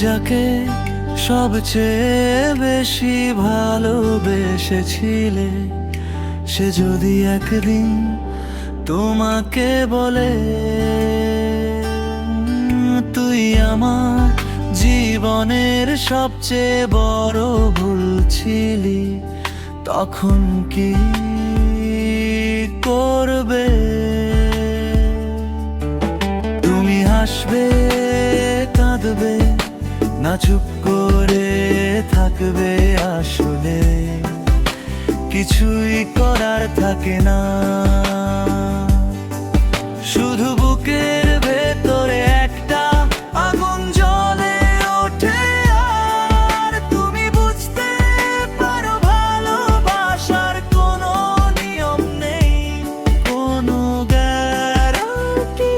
যাকে সবচেয়ে বেশি ভালোবেসেছিলে, সে যদি একদিন তোমাকে বলে তুই আমার জীবনের সবচেয়ে বড় ভুল ছিলি, তখন কি করবে? তুমি হাসবে, কাঁদবে, না চুপ করে থাকবে? আসলে কিছুই করার থাকে না, শুধু বুকের ভেতরে একটা আগুন জ্বলে ওঠে। আর তুমি বুঝতে পারো ভালোবাসার কোনো নিয়ম নেই, কোনো গ্যারান্টি।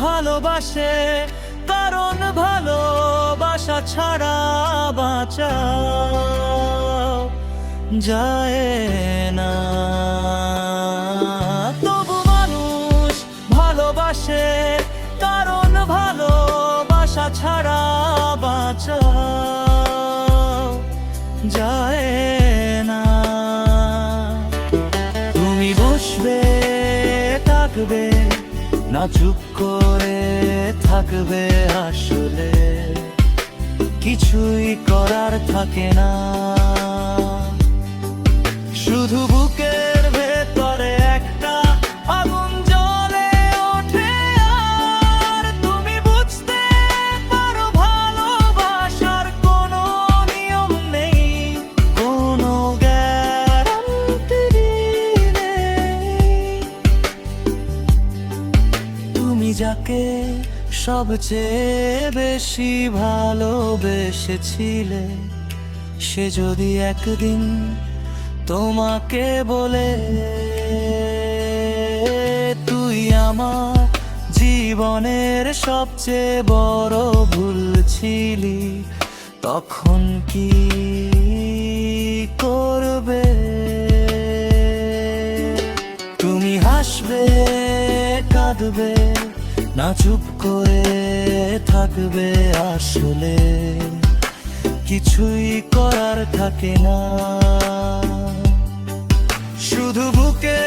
ভালোবাসে কারণ ভালোবাসা ছাড়া বাঁচা যায় না। তবু মানুষ ভালোবাসে কারণ ভালোবাসা ছাড়া বাঁচা যায় না। তুমি বসবে, থাকবে, না চুপ করে থাকবে? আসলে কিছুই করার থাকে না, শুধু বুকের ভেতরে একটা আগুন জ্বলে ওঠে। আর তুমি বুঝতে পারো ভালোবাসার কোনো নিয়ম নেই, কোনো গ্যারান্টি নেই। তুমি যাকে সবচেয়ে বেশি ভালোবেসেছিলে, সে যদি একদিন তোমাকে বলে তুই আমার জীবনের সবচেয়ে বড় ভুল ছিলি, তখন কি করবে? তুমি হাসবে, কাঁদবে, না চুপ করে থাকবে? আসলে কিছুই করার থাকে না, শুধু বুকে